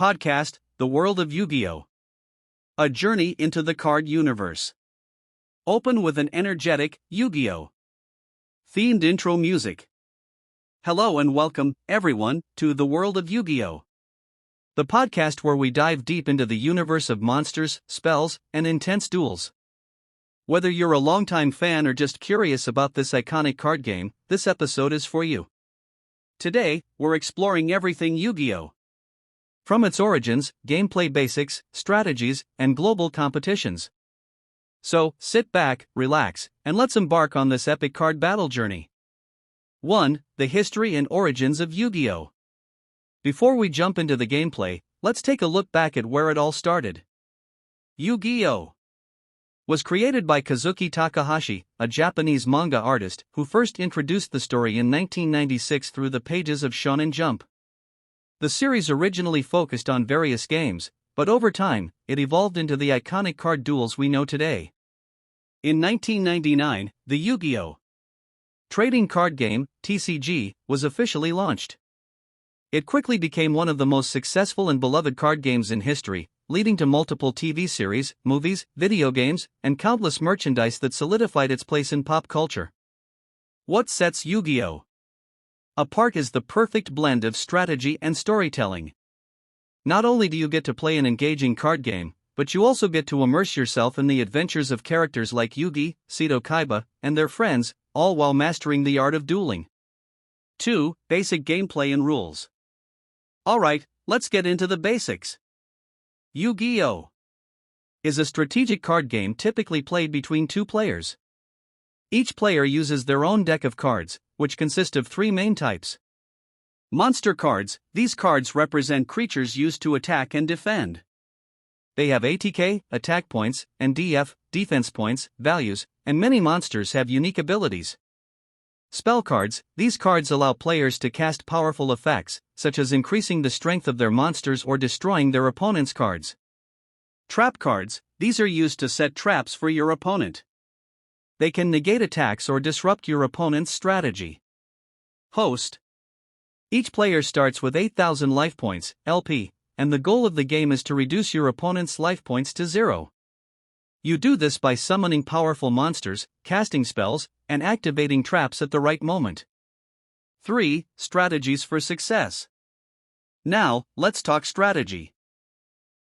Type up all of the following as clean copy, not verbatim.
podcast, The World of Yu-Gi-Oh! A journey into the card universe. Open with an energetic Yu-Gi-Oh! Themed intro music. Hello and welcome, everyone, to The World of Yu-Gi-Oh! The podcast where we dive deep into the universe of monsters, spells, and intense duels. Whether you're a longtime fan or just curious about this iconic card game, this episode is for you. Today, we're exploring everything Yu-Gi-Oh! From its origins, gameplay basics, strategies, and global competitions. So, sit back, relax, and let's embark on this epic card battle journey. 1. The history and origins of Yu-Gi-Oh! Before we jump into the gameplay, let's take a look back at where it all started. Yu-Gi-Oh! Was created by Kazuki Takahashi, a Japanese manga artist who first introduced the story in 1996 through the pages of Shonen Jump. The series originally focused on various games, but over time, it evolved into the iconic card duels we know today. In 1999, the Yu-Gi-Oh! Trading card game, TCG, was officially launched. It quickly became one of the most successful and beloved card games in history, leading to multiple TV series, movies, video games, and countless merchandise that solidified its place in pop culture. What sets Yu-Gi-Oh! Apart is the perfect blend of strategy and storytelling. Not only do you get to play an engaging card game, but you also get to immerse yourself in the adventures of characters like Yugi, Seto Kaiba, and their friends, all while mastering the art of dueling. 2. Basic gameplay and rules. Alright, let's get into the basics. Yu-Gi-Oh! Is a strategic card game typically played between two players. Each player uses their own deck of cards, which consist of three main types. Monster cards, these cards represent creatures used to attack and defend. They have ATK, attack points, and DF, defense points, values, and many monsters have unique abilities. Spell cards, these cards allow players to cast powerful effects, such as increasing the strength of their monsters or destroying their opponent's cards. Trap cards, these are used to set traps for your opponent. They can negate attacks or disrupt your opponent's strategy. Host. Each player starts with 8,000 life points, LP, and the goal of the game is to reduce your opponent's life points to 0. You do this by summoning powerful monsters, casting spells, and activating traps at the right moment. 3. Strategies for success. Now, let's talk strategy.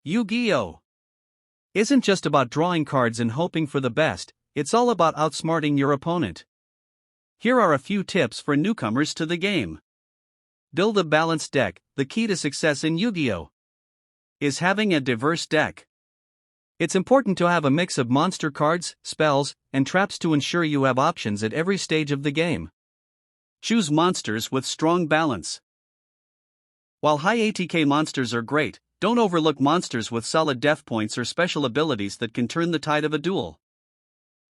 Yu-Gi-Oh! Isn't just about drawing cards and hoping for the best, it's all about outsmarting your opponent. Here are a few tips for newcomers to the game. Build a balanced deck. The key to success in Yu-Gi-Oh! Is having a diverse deck. It's important to have a mix of monster cards, spells, and traps to ensure you have options at every stage of the game. Choose monsters with strong balance. While high ATK monsters are great, don't overlook monsters with solid def points or special abilities that can turn the tide of a duel.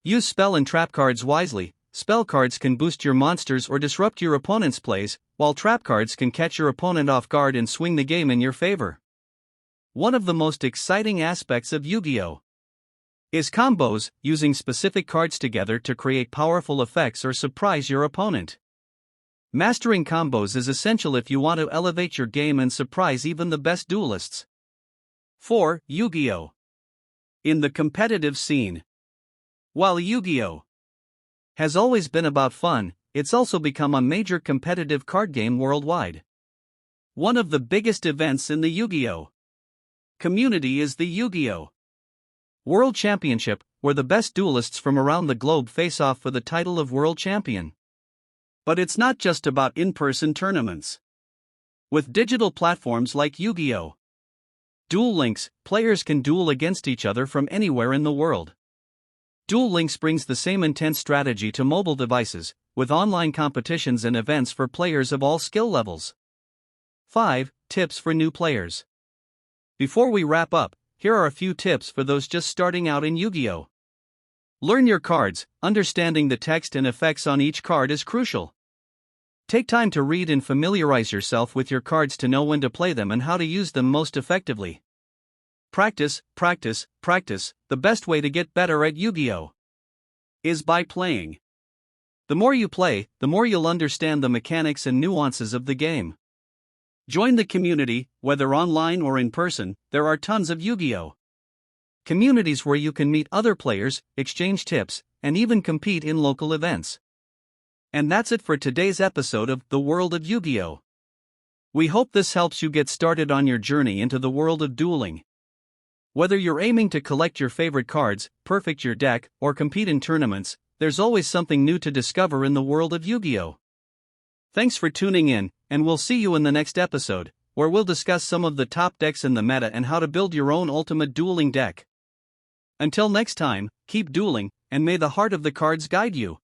Use spell and trap cards wisely. Spell cards can boost your monsters or disrupt your opponent's plays, while trap cards can catch your opponent off guard and swing the game in your favor. One of the most exciting aspects of Yu-Gi-Oh! Is combos, using specific cards together to create powerful effects or surprise your opponent. Mastering combos is essential if you want to elevate your game and surprise even the best duelists. 4. Yu-Gi-Oh! In the competitive scene. While Yu-Gi-Oh! Has always been about fun, it's also become a major competitive card game worldwide. One of the biggest events in the Yu-Gi-Oh! Community is the Yu-Gi-Oh! World Championship, where the best duelists from around the globe face off for the title of World Champion. But it's not just about in-person tournaments. With digital platforms like Yu-Gi-Oh! Duel Links, players can duel against each other from anywhere in the world. Duel Links brings the same intense strategy to mobile devices, with online competitions and events for players of all skill levels. 5. Tips for new players. Before we wrap up, here are a few tips for those just starting out in Yu-Gi-Oh! Learn your cards. Understanding the text and effects on each card is crucial. Take time to read and familiarize yourself with your cards to know when to play them and how to use them most effectively. Practice, practice, practice. The best way to get better at Yu-Gi-Oh! Is by playing. The more you play, the more you'll understand the mechanics and nuances of the game. Join the community, whether online or in person, there are tons of Yu-Gi-Oh! Communities where you can meet other players, exchange tips, and even compete in local events. And that's it for today's episode of The World of Yu-Gi-Oh! We hope this helps you get started on your journey into the world of dueling. Whether you're aiming to collect your favorite cards, perfect your deck, or compete in tournaments, there's always something new to discover in the world of Yu-Gi-Oh! Thanks for tuning in, and we'll see you in the next episode, where we'll discuss some of the top decks in the meta and how to build your own ultimate dueling deck. Until next time, keep dueling, and may the heart of the cards guide you.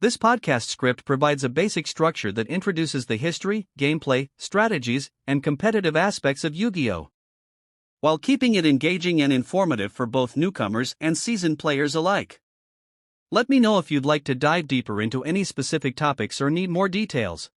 This podcast script provides a basic structure that introduces the history, gameplay, strategies, and competitive aspects of Yu-Gi-Oh! While keeping it engaging and informative for both newcomers and seasoned players alike. Let me know if you'd like to dive deeper into any specific topics or need more details.